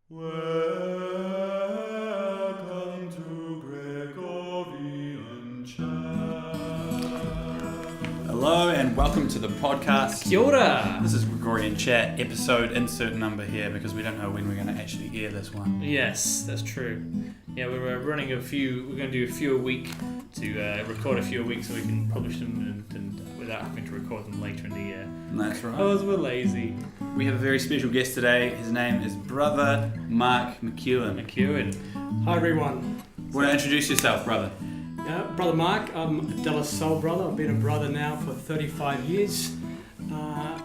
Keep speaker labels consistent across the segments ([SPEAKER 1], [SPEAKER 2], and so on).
[SPEAKER 1] Welcome to Gregorian Chat.
[SPEAKER 2] Hello and welcome to the podcast.
[SPEAKER 3] Kia ora.
[SPEAKER 2] This is Gregorian Chat, episode insert number here because we don't know when we're going to actually air this one.
[SPEAKER 3] Yes, that's true. Yeah, we're running we're going to do a few a week to record a few a week so we can publish them and without having to record them later in the year.
[SPEAKER 2] That's right.
[SPEAKER 3] Because we're lazy.
[SPEAKER 2] We have a very special guest today. His name is Brother Mark McEwen.
[SPEAKER 4] Hi everyone.
[SPEAKER 2] Want to introduce yourself, brother?
[SPEAKER 4] Brother Mark, I'm a Dallas Salle brother. I've been a brother now for 35 years.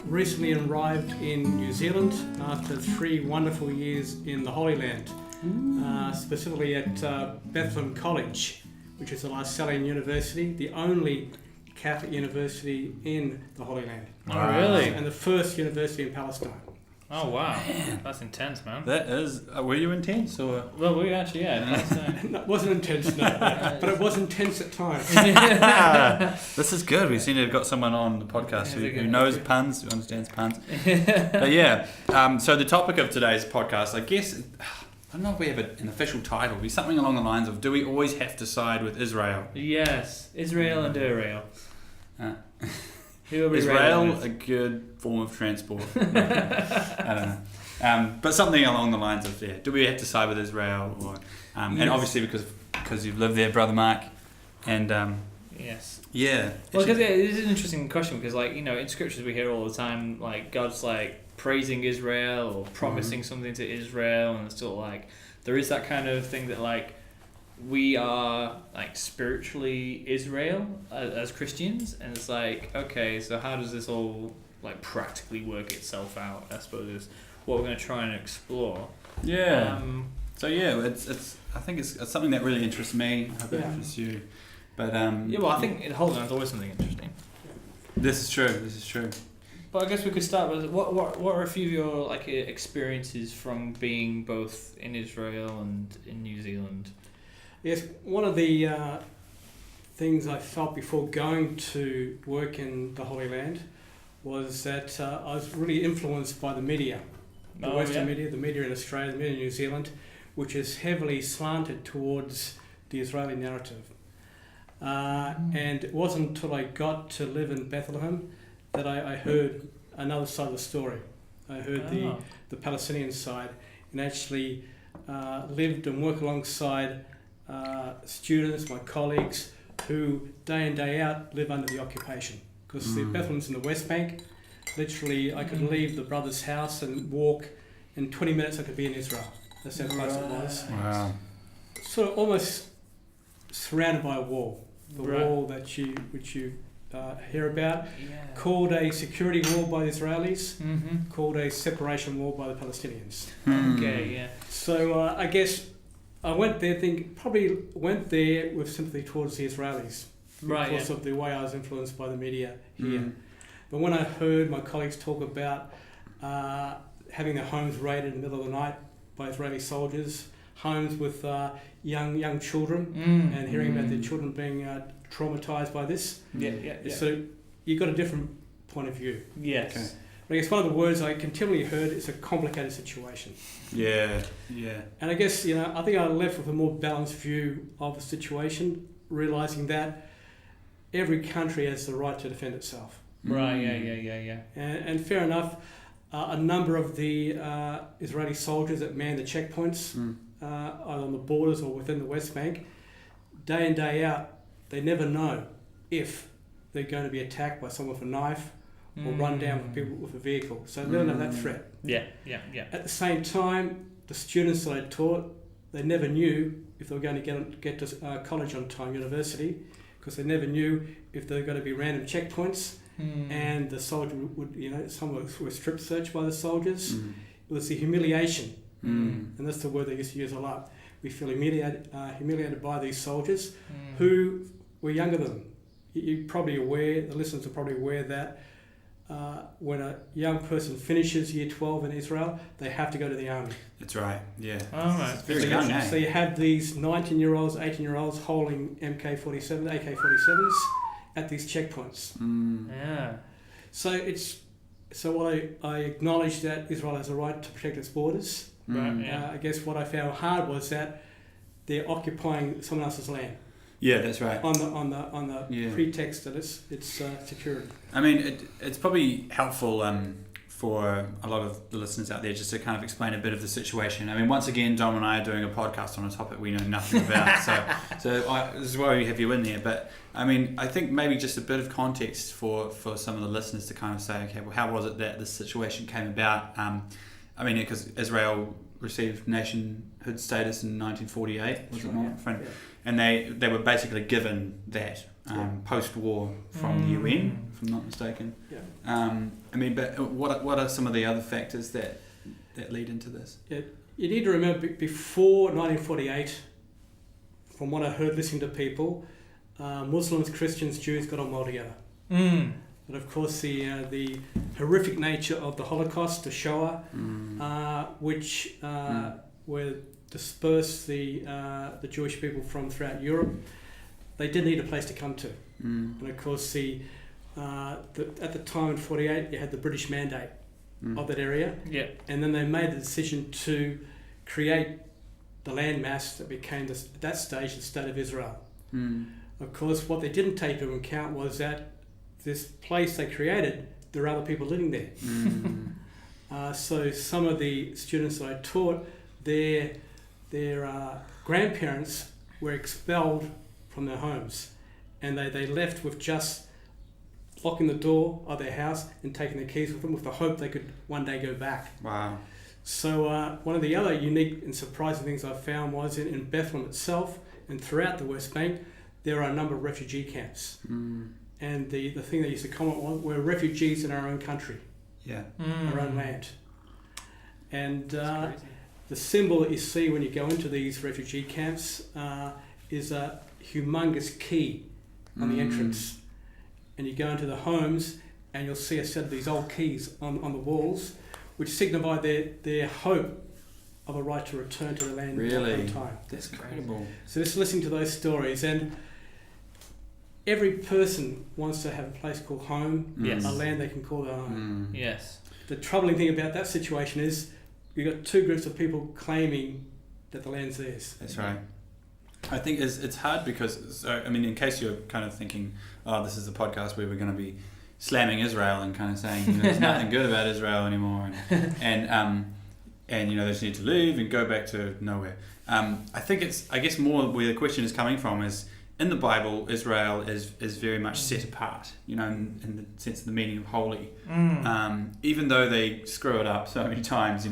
[SPEAKER 4] Recently arrived in New Zealand after 3 wonderful years in the Holy Land, specifically at Bethlehem College, which is the Salle University, the only Catholic university in the Holy Land.
[SPEAKER 3] Oh, really?
[SPEAKER 4] And the first university in Palestine.
[SPEAKER 3] Oh, wow.
[SPEAKER 2] Man.
[SPEAKER 3] That's intense, man.
[SPEAKER 2] That is... were you intense or...?
[SPEAKER 3] Well, we actually, yeah.
[SPEAKER 4] No, it wasn't intense, no, but it was intense at times.
[SPEAKER 2] This is good. We seem to have got someone on the podcast who knows puns, who understands puns. But yeah, so the topic of today's podcast, I guess... I don't know if we have an official title. It'll be something along the lines of, do we always have to side with Israel?
[SPEAKER 3] Yes. Israel and Uriel. Who are we
[SPEAKER 2] Israel, a good form of transport. I don't know. But something along the lines of, do we have to side with Israel? Or, and
[SPEAKER 4] Yes.
[SPEAKER 2] obviously because you've lived there, Brother Mark. And
[SPEAKER 3] Yes.
[SPEAKER 2] yeah.
[SPEAKER 3] Well, because it is an interesting question because, in scriptures we hear all the time, God's praising Israel or promising something to Israel, and it's sort of there is that kind of thing that we are spiritually Israel as Christians, and it's okay, so how does this all practically work itself out? I suppose is what we're going to try and explore.
[SPEAKER 2] Yeah. So yeah, it's I think it's something that really interests me. I hope it interests you. But
[SPEAKER 3] I think the Holy Land's always something interesting.
[SPEAKER 2] This is true.
[SPEAKER 3] But I guess we could start with what are a few of your experiences from being both in Israel and in New Zealand?
[SPEAKER 4] Yes, one of the things I felt before going to work in the Holy Land was that I was really influenced by the media, the Western media, the media in Australia, the media in New Zealand, which is heavily slanted towards the Israeli narrative. And it wasn't until I got to live in Bethlehem that I heard another side of the story. I heard the Palestinian side, and actually lived and worked alongside students, my colleagues, who day in day out live under the occupation. Because the Bethlehem's in the West Bank. Literally, I could leave the brother's house and walk. In 20 minutes, I could be in Israel. That's how close it was.
[SPEAKER 2] Wow.
[SPEAKER 4] Sort of almost surrounded by a wall. The wall which you hear about, called a security wall by the Israelis, called a separation wall by the Palestinians.
[SPEAKER 3] Okay, yeah.
[SPEAKER 4] So I guess I went there probably went there with sympathy towards the Israelis because of the way I was influenced by the media here. But when I heard my colleagues talk about having their homes raided in the middle of the night by Israeli soldiers, homes with young children, and hearing about their children being traumatized by this. So you got a different point of view.
[SPEAKER 3] Yes.
[SPEAKER 4] Okay. But I guess one of the words I continually heard is a complicated situation.
[SPEAKER 2] Yeah.
[SPEAKER 4] And I guess, I think I left with a more balanced view of the situation, realizing that every country has the right to defend itself.
[SPEAKER 3] Right, yeah.
[SPEAKER 4] And fair enough, a number of the Israeli soldiers that man the checkpoints, either on the borders or within the West Bank, day in, day out, they never know if they're going to be attacked by someone with a knife or run down with people with a vehicle. So they don't have that threat.
[SPEAKER 3] Yeah.
[SPEAKER 4] At the same time, the students that I taught, they never knew if they were going to get to college on time, university, because they never knew if there were going to be random checkpoints and the soldier would, some were strip searched by the soldiers. It was the humiliation, and that's the word they used to use a lot. We feel humiliated by these soldiers who were younger than them. You're probably aware, the listeners are probably aware that when a young person finishes year 12 in Israel, they have to go to the army.
[SPEAKER 2] That's right, yeah.
[SPEAKER 3] All right.
[SPEAKER 2] It's very young,
[SPEAKER 4] So you have these 19-year-olds, 18-year-olds holding MK-47, AK-47s at these checkpoints.
[SPEAKER 3] Yeah.
[SPEAKER 4] So while I acknowledge that Israel has a right to protect its borders,
[SPEAKER 3] Right, yeah.
[SPEAKER 4] I guess what I found hard was that they're occupying someone else's land.
[SPEAKER 2] Yeah, that's right.
[SPEAKER 4] On the pretext that it's security.
[SPEAKER 2] I mean, it's probably helpful for a lot of the listeners out there just to kind of explain a bit of the situation. I mean, once again, Dom and I are doing a podcast on a topic we know nothing about, so this is why we have you in there. But I mean, I think maybe just a bit of context for some of the listeners to kind of say, okay, well, how was it that this situation came about? I mean, because Israel received nationhood status in 1948, was it not?
[SPEAKER 4] Yeah.
[SPEAKER 2] And they were basically given that post-war from the UN, if I'm not mistaken.
[SPEAKER 4] Yeah.
[SPEAKER 2] I mean, but what are some of the other factors that lead into this?
[SPEAKER 4] Yeah. You need to remember, before 1948, from what I heard listening to people, Muslims, Christians, Jews got on well together. But of course, the horrific nature of the Holocaust, the Shoah, which were dispersed the Jewish people from throughout Europe, they did need a place to come to. And of course, at the time in 48, you had the British mandate of that area.
[SPEAKER 3] Yeah.
[SPEAKER 4] And then they made the decision to create the landmass that became, at that stage, the State of Israel. Of course, what they didn't take into account was that this place they created, there are other people living there. So some of the students that I taught, their grandparents were expelled from their homes, and they left with just locking the door of their house and taking their keys with them with the hope they could one day go back.
[SPEAKER 2] Wow.
[SPEAKER 4] So one of the other unique and surprising things I found was in Bethlehem itself and throughout the West Bank, there are a number of refugee camps. And the thing they used to comment was, we're refugees in our own country, our own land. And the symbol that you see when you go into these refugee camps is a humongous key on the entrance. And you go into the homes and you'll see a set of these old keys on the walls, which signify their hope of a right to return to the land at one time.
[SPEAKER 2] That's incredible.
[SPEAKER 4] So just listening to those stories, and every person wants to have a place called home, a land they can call their home.
[SPEAKER 3] Yes.
[SPEAKER 4] The troubling thing about that situation is you've got two groups of people claiming that the land's theirs.
[SPEAKER 2] That's right. I think it's hard because, I mean, in case you're kind of thinking, oh, this is a podcast where we're going to be slamming Israel and kind of saying, there's nothing good about Israel anymore, and they just need to leave and go back to nowhere. I think I guess more where the question is coming from is, in the Bible, Israel is very much set apart, in the sense of the meaning of holy. Even though they screw it up so many times,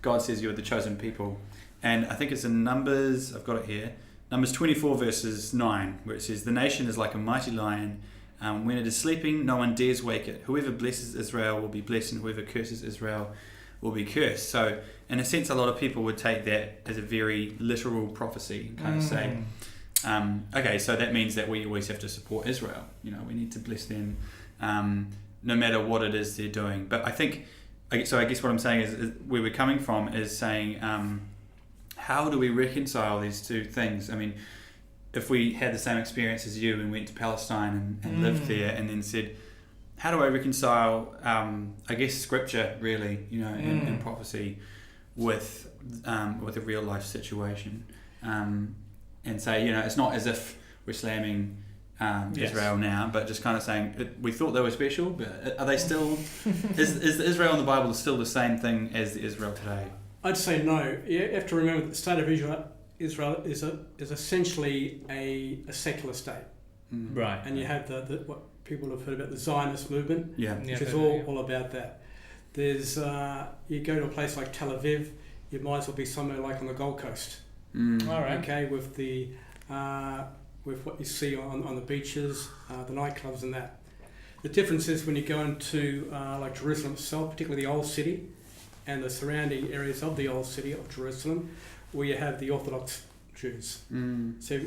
[SPEAKER 2] God says you're the chosen people. And I think it's in Numbers, I've got it here, Numbers 24 verses 9, where it says, the nation is like a mighty lion. When it is sleeping, no one dares wake it. Whoever blesses Israel will be blessed, and whoever curses Israel will be cursed. So, in a sense, a lot of people would take that as a very literal prophecy and kind of say, okay, so that means that we always have to support Israel. We need to bless them no matter what it is they're doing. But I guess what I'm saying is where we're coming from is saying, how do we reconcile these two things? I mean, if we had the same experience as you and went to Palestine and lived there and then said, how do I reconcile, I guess, scripture really, and prophecy with a real life situation? And say, it's not as if we're slamming Israel now, but just kind of saying, we thought they were special, but are they still, is the Israel in the Bible still the same thing as the Israel today?
[SPEAKER 4] I'd say no. You have to remember that the state of Israel is essentially a secular state.
[SPEAKER 3] Right.
[SPEAKER 4] And you have the what people have heard about, the Zionist movement, which is all about that. There's you go to a place like Tel Aviv, you might as well be somewhere like on the Gold Coast.
[SPEAKER 3] All right.
[SPEAKER 4] Okay, with what you see on the beaches, the nightclubs and that. The difference is when you go into like Jerusalem itself, particularly the Old City and the surrounding areas of the Old City of Jerusalem, where you have the Orthodox Jews. So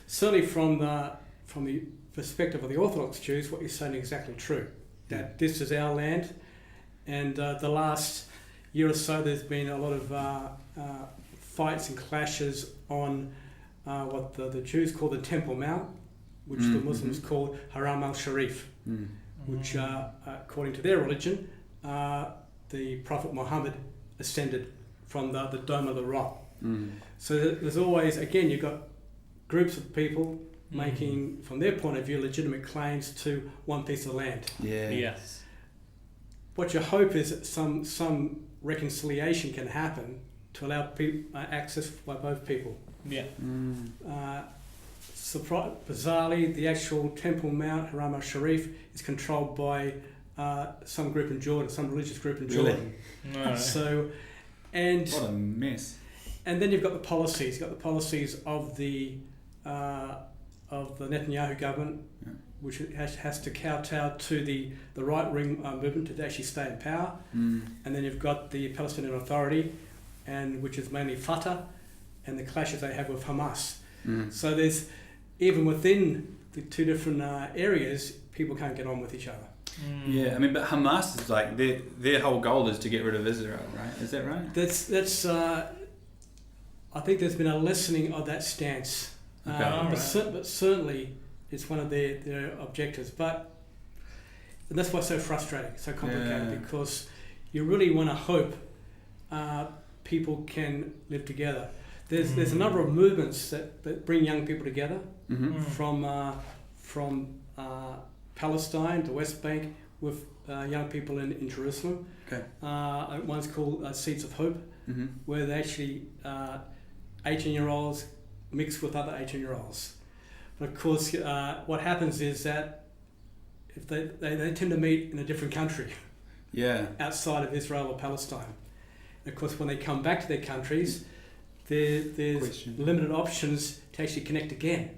[SPEAKER 4] certainly from the perspective of the Orthodox Jews, what you're saying is exactly true. That this is our land, and the last year or so there's been a lot of fights and clashes on what the Jews call the Temple Mount, which the Muslims call Haram al-Sharif, which according to their religion, the Prophet Muhammad ascended from the Dome of the Rock.
[SPEAKER 2] Mm.
[SPEAKER 4] So there's always, again, you've got groups of people making, from their point of view, legitimate claims to one piece of land.
[SPEAKER 2] Yeah.
[SPEAKER 3] Yes.
[SPEAKER 4] What you hope is that some reconciliation can happen to allow access by both people.
[SPEAKER 3] Yeah.
[SPEAKER 4] Bizarrely, the actual Temple Mount, Haram al-Sharif, is controlled by some group in Jordan, some religious group in Jordan.
[SPEAKER 3] Right.
[SPEAKER 4] So, and
[SPEAKER 2] What a mess.
[SPEAKER 4] and then you've got the policies. You've got the policies of the Netanyahu government, which has to kowtow to the right-wing movement to actually stay in power. And then you've got the Palestinian Authority, and which is mainly Fatah, and the clashes they have with Hamas. So there's, even within the two different areas, people can't get on with each other.
[SPEAKER 2] Yeah, I mean, but Hamas is like, their whole goal is to get rid of Israel, right? Is that right?
[SPEAKER 4] That's I think there's been a lessening of that stance.
[SPEAKER 2] Okay.
[SPEAKER 4] But certainly it's one of their objectives. And that's why it's so frustrating, so complicated, because you really want to hope people can live together. There's a number of movements that bring young people together from Palestine, the West Bank, with young people in Jerusalem.
[SPEAKER 2] Okay.
[SPEAKER 4] One's called Seeds of Hope, where they actually 18-year-olds mix with other 18-year-olds. But of course, what happens is that if they tend to meet in a different country, outside of Israel or Palestine. And of course, when they come back to their countries, there's limited options to actually connect again.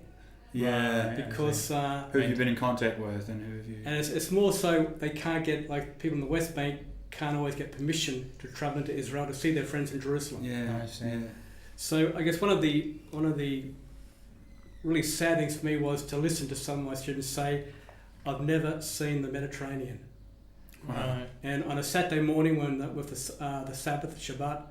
[SPEAKER 4] Because
[SPEAKER 2] who have you been in contact with, and who have you?
[SPEAKER 4] And it's more so they can't get, like people in the West Bank can't always get permission to travel into Israel to see their friends in Jerusalem.
[SPEAKER 3] I see.
[SPEAKER 4] So I guess one of the really sad things for me was to listen to some of my students say, "I've never seen the Mediterranean."
[SPEAKER 3] Wow.
[SPEAKER 4] And on a Saturday morning, with the Sabbath, Shabbat,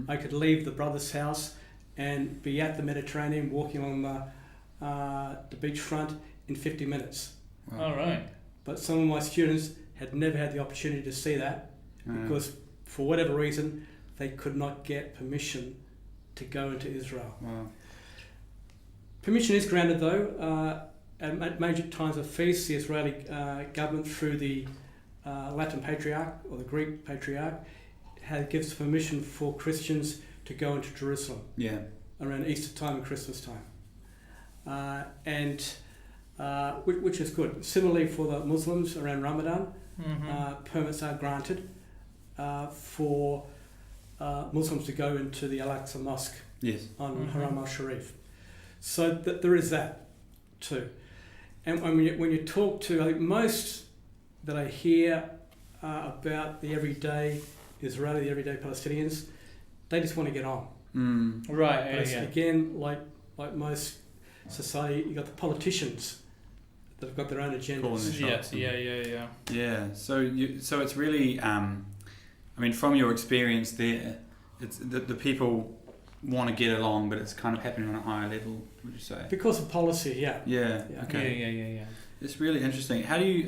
[SPEAKER 4] I could leave the brother's house and be at the Mediterranean, walking along the beachfront in 50 minutes.
[SPEAKER 3] Wow. All right.
[SPEAKER 4] But some of my students had never had the opportunity to see that because, for whatever reason, they could not get permission to go into Israel.
[SPEAKER 2] Wow.
[SPEAKER 4] Permission is granted, though. At major times of feasts, the Israeli government, through the Latin Patriarch or the Greek Patriarch, gives permission for Christians to go into Jerusalem around Easter time and Christmas time. Which is good. Similarly, for the Muslims around Ramadan, permits are granted for Muslims to go into the Al-Aqsa Mosque on Haram al-Sharif. So there is that too. And when you talk to, I think most that I hear about the everyday Israeli, the everyday Palestinians, they just want to get on.
[SPEAKER 3] Right.
[SPEAKER 4] But again, like most society, you got the politicians that have got their own agendas.
[SPEAKER 3] Yes.
[SPEAKER 2] Yeah. So it's really, I mean, from your experience there, it's the people want to get along, but it's kind of happening on a higher level, would you say?
[SPEAKER 4] Because of policy,
[SPEAKER 2] Yeah. Okay.
[SPEAKER 3] Yeah.
[SPEAKER 2] It's really interesting. How do you,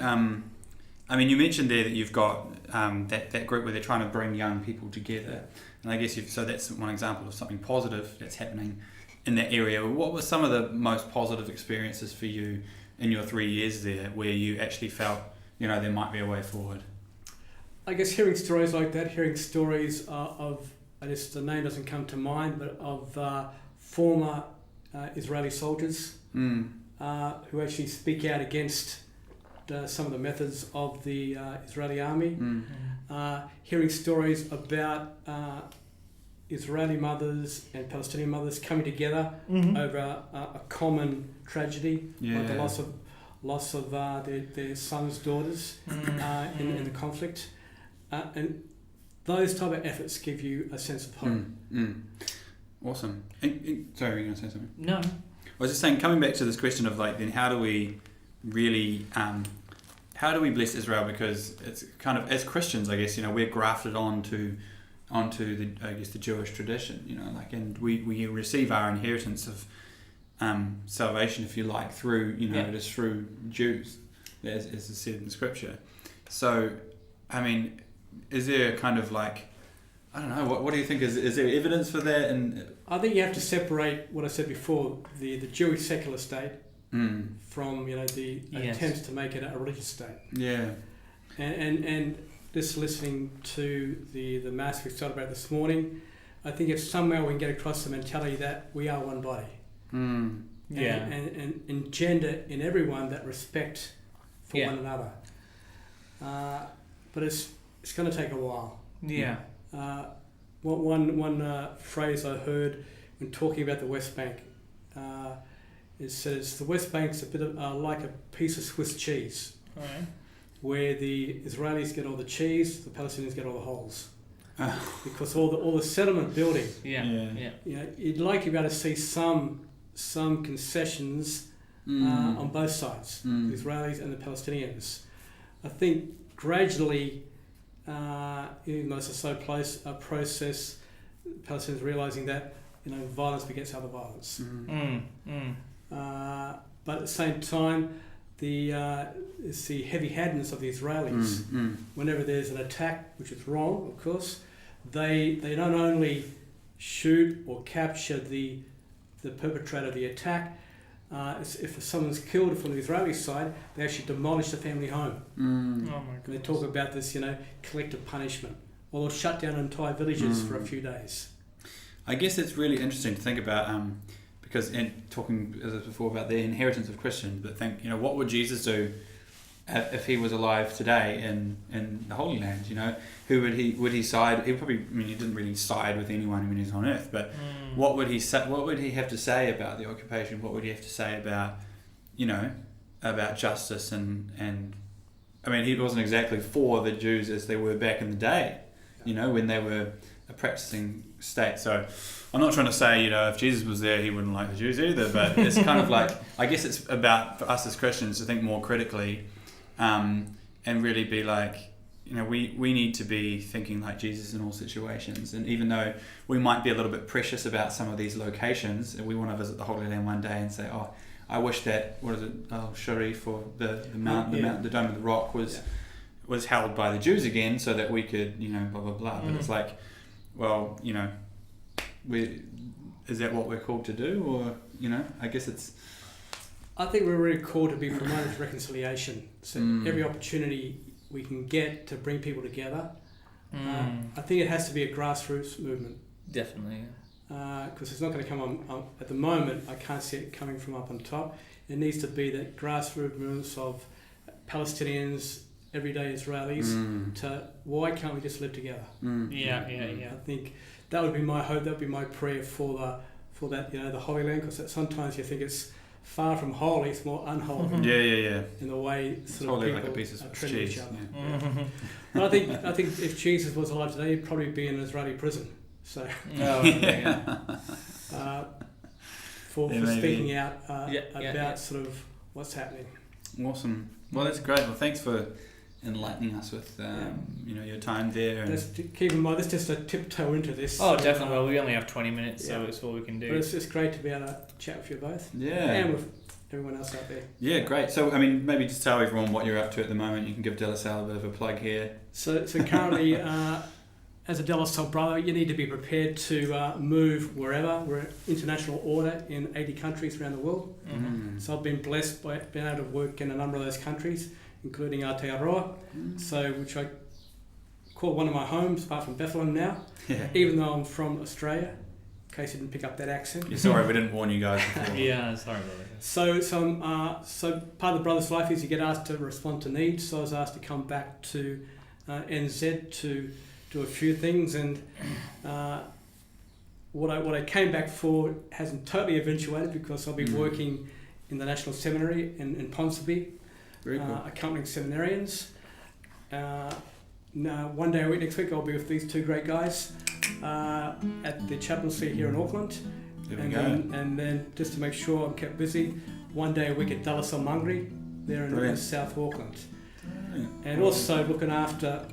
[SPEAKER 2] I mean, you mentioned there that you've got that group where they're trying to bring young people together, and I guess so that's one example of something positive that's happening in that area. What were some of the most positive experiences for you in your 3 years there, where you actually felt, there might be a way forward?
[SPEAKER 4] I guess hearing stories like that, hearing stories of, I guess the name doesn't come to mind, but of former Israeli soldiers who actually speak out against some of the methods of the Israeli army. Hearing stories about Israeli mothers and Palestinian mothers coming together over a common tragedy, like the loss of their sons, daughters in the conflict, and those type of efforts give you a sense of hope.
[SPEAKER 2] Awesome. Sorry, were you going to say something?
[SPEAKER 3] No.
[SPEAKER 2] I was just saying, coming back to this question of then how do we really how do we bless Israel, because it's kind of, as Christians, I guess, we're grafted onto the Jewish tradition, and we receive our inheritance of salvation, if you like, through just through Jews, as is said in Scripture. So, I mean, is there kind of I don't know. What do you think? Is there evidence for that? And
[SPEAKER 4] I think you have to separate what I said before, the Jewish secular state from the attempts to make it a religious state.
[SPEAKER 2] Yeah.
[SPEAKER 4] And just listening to the mass we celebrated this morning, I think if somehow we can get across the mentality that we are one body. And engender in everyone that respect for one another. But it's going to take a while.
[SPEAKER 3] Yeah.
[SPEAKER 4] One phrase I heard when talking about the West Bank, it says the West Bank's a bit of like a piece of Swiss cheese, where the Israelis get all the cheese, the Palestinians get all the holes, because all the settlement building. You'd like to be able to see some concessions on both sides, the Israelis and the Palestinians. I think gradually, even though it's a so close a process, Palestinians realising that violence begets other violence. But at the same time, it's the heavy-handedness of the Israelis. Whenever there's an attack, which is wrong, of course, they not only shoot or capture the perpetrator of the attack. If someone's killed from the Israeli side, they actually demolish the family home.
[SPEAKER 3] Oh my God.
[SPEAKER 4] They talk about this, collective punishment, or they'll shut down entire villages for a few days.
[SPEAKER 2] I guess it's really interesting to think about, because in talking as before about the inheritance of Christians, but think, what would Jesus do if he was alive today in the Holy Land? Who would he side? He probably, he didn't really side with anyone when he was on earth, but what would he say? What would he have to say about the occupation? What would he have to say about, about justice and he wasn't exactly for the Jews as they were back in the day, when they were a practicing state. So I'm not trying to say, if Jesus was there, he wouldn't like the Jews either, but it's kind of like, I guess it's about, for us as Christians, to think more critically, and really be like, we need to be thinking like Jesus in all situations. And even though we might be a little bit precious about some of these locations, and we want to visit the Holy Land one day and say, oh, I wish that, Sharif, or the Dome of the Rock was held by the Jews again, so that we could, blah blah blah. But it's like, well, is that what we're called to do, or I guess it's.
[SPEAKER 4] I think we're really called to be promoters of reconciliation. So every opportunity we can get to bring people together, I think it has to be a grassroots movement.
[SPEAKER 3] Definitely.
[SPEAKER 4] Because it's not going to come on at the moment. I can't see it coming from up on top. It needs to be the grassroots movements of Palestinians, everyday Israelis, to why can't we just live together? I think that would be my hope. That would be my prayer for that the Holy Land, because sometimes you think it's far from holy, it's more unholy. In the way sort of people
[SPEAKER 2] like a piece of
[SPEAKER 4] treat
[SPEAKER 2] cheese.
[SPEAKER 4] each other. But I think if Jesus was alive today, he'd probably be in an Israeli prison. So for speaking out about sort of what's happening.
[SPEAKER 2] Awesome. Well, that's great. Well, thanks for enlightening us with your time there. And
[SPEAKER 4] keep in mind, this is just a tiptoe into this.
[SPEAKER 3] Oh, definitely. Well, we only have 20 minutes, so it's all we can do.
[SPEAKER 4] But it's just great to be able to chat with you both.
[SPEAKER 2] Yeah.
[SPEAKER 4] And with everyone else out there.
[SPEAKER 2] Yeah, great. So, maybe just tell everyone what you're up to at the moment. You can give De La Salle a bit of a plug here.
[SPEAKER 4] So currently, as a De La Salle brother, you need to be prepared to move wherever. We're an international order in 80 countries around the world. So I've been blessed by being able to work in a number of those countries, including Aotearoa, which I call one of my homes, apart from Bethlehem now, even though I'm from Australia, in case you didn't pick up that accent.
[SPEAKER 2] Yeah, sorry, we didn't warn you guys before.
[SPEAKER 3] Sorry about that.
[SPEAKER 4] So part of the brother's life is you get asked to respond to needs, so I was asked to come back to NZ to do a few things, and what I came back for hasn't totally eventuated, because I'll be working in the National Seminary in Ponsonby.
[SPEAKER 2] Very cool.
[SPEAKER 4] Accompanying seminarians. Now, one day a week next week, I'll be with these two great guys at the chaplaincy here in Auckland. And then just to make sure I'm kept busy, one day a week at De La Salle Mangere, there in South Auckland. And also looking after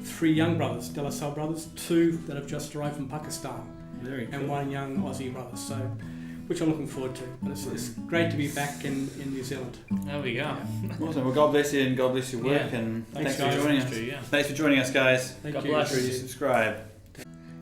[SPEAKER 4] 3 young brothers, De La Salle brothers, 2 that have just arrived from Pakistan, and 1 young Aussie brother. So, which I'm looking forward to. But it's great to be back in New Zealand.
[SPEAKER 3] There we go.
[SPEAKER 2] Awesome. Well, God bless you, and God bless your work, and thanks for joining us. Thanks for joining us, guys.
[SPEAKER 4] Thank
[SPEAKER 3] God
[SPEAKER 4] you.
[SPEAKER 3] bless.
[SPEAKER 2] Make sure you subscribe.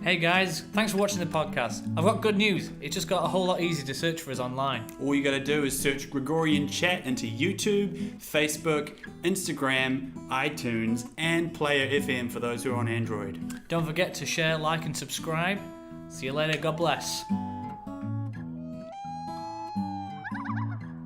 [SPEAKER 3] Hey guys, thanks for watching the podcast. I've got good news. It just got a whole lot easier to search for us online.
[SPEAKER 2] All you got to do is search Gregorian Chat into YouTube, Facebook, Instagram, iTunes, and Player FM for those who are on Android.
[SPEAKER 3] Don't forget to share, like, and subscribe. See you later. God bless.